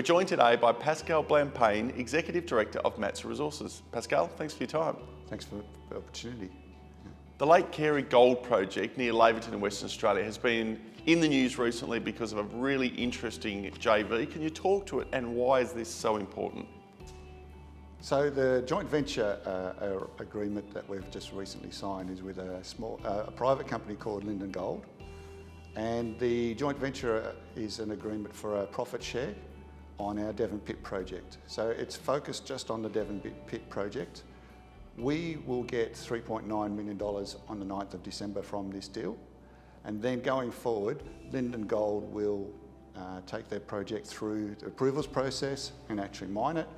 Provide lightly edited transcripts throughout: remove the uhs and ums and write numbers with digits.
We're joined today by Pascal Blampain, Executive Director of Matsa Resources. Pascal, thanks for your time. Thanks for the opportunity. The Lake Carey Gold Project near Laverton in Western Australia has been in the news recently because of a really interesting JV. Can you talk to it and why is this so important? So the joint venture agreement that we've just recently signed is with a private company called Linden Gold, and the joint venture is an agreement for a profit share on our Devon Pit project. So it's focused just on the Devon Pit project. We will get $3.9 million on the 9th of December from this deal, and then going forward, Linden Gold will take their project through the approvals process and actually mine it.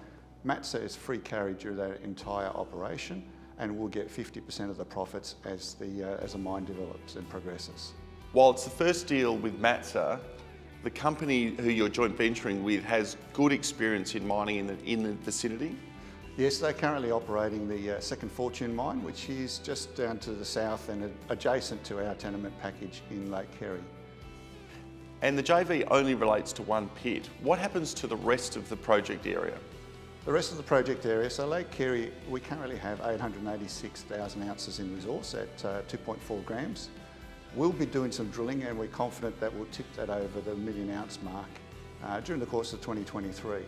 Matsa is free carry during that entire operation, and we'll get 50% of the profits as the mine develops and progresses. While it's the first deal with Matsa, the company who you're joint venturing with has good experience in mining in the vicinity. Yes, they're currently operating the Second Fortune mine, which is just down to the south and adjacent to our tenement package in Lake Carey. And the JV only relates to one pit. What happens to the rest of the project area? The rest of the project area, so Lake Carey, we currently have 886,000 ounces in resource at 2.4 grams. We'll be doing some drilling and we're confident that we'll tip that over the 1 million ounce mark during the course of 2023.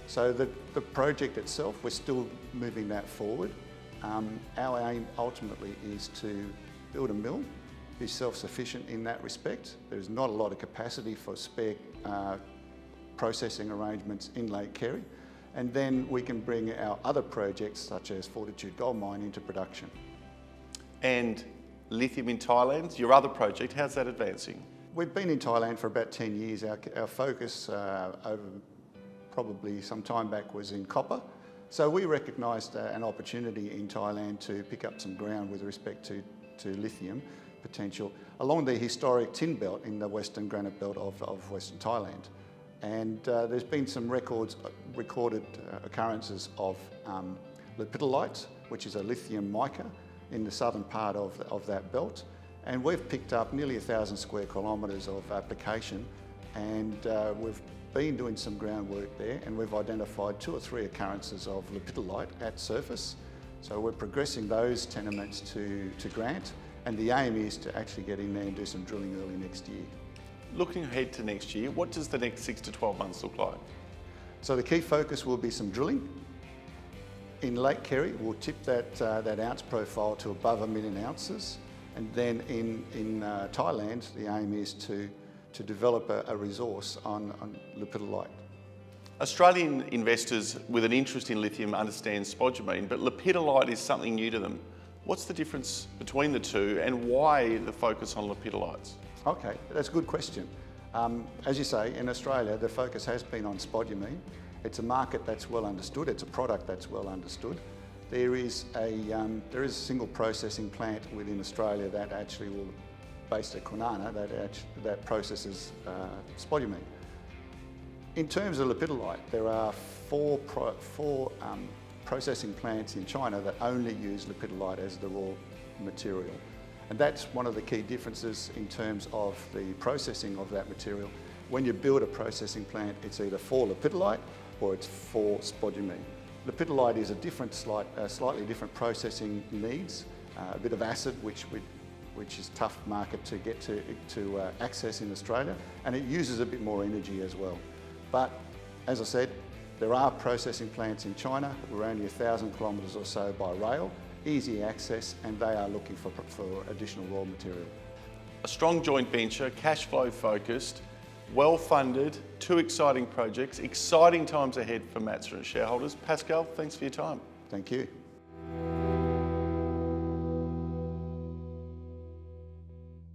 So the project itself, we're still moving that forward. Our aim ultimately is to build a mill, be self-sufficient in that respect. There's not a lot of capacity for spare processing arrangements in Lake Carey. And then we can bring our other projects such as Fortitude Gold Mine into production. And Lithium in Thailand, your other project, how's that advancing? We've been in Thailand for about 10 years. Our focus over probably some time back was in copper. So we recognised an opportunity in Thailand to pick up some ground with respect to lithium potential along the historic tin belt in the Western Granite Belt of Western Thailand. And there's been some recorded occurrences of lepidolite, which is a lithium mica in the southern part of that belt. And we've picked up nearly 1,000 square kilometres of application, and we've been doing some groundwork there, and we've identified 2 or 3 occurrences of lepidolite at surface. So we're progressing those tenements to grant, and the aim is to actually get in there and do some drilling early next year. Looking ahead to next year, what does the next 6 to 12 months look like? So the key focus will be some drilling. In Lake Carey, we'll tip that ounce profile to above 1 million ounces. And then in Thailand, the aim is to develop a resource on lepidolite. Australian investors with an interest in lithium understand spodumene, but lepidolite is something new to them. What's the difference between the two and why the focus on lepidolites? Okay, that's a good question. As you say, in Australia, the focus has been on spodumene. It's a market that's well understood. It's a product that's well understood. There is a single processing plant within Australia that actually will, based at Kwinana, that processes spodumene. In terms of lepidolite, there are four processing plants in China that only use lepidolite as the raw material. And that's one of the key differences in terms of the processing of that material. When you build a processing plant, it's either for lepidolite or it's for spodumene. Lepidolite is a slightly different processing needs, a bit of acid, which is a tough market to get to access in Australia, and it uses a bit more energy as well. But as I said, there are processing plants in China. We're only 1,000 kilometres or so by rail, easy access, and they are looking for additional raw material. A strong joint venture, cash flow focused, well funded, 2 exciting projects, exciting times ahead for Matsa and shareholders. Pascal, thanks for your time. Thank you.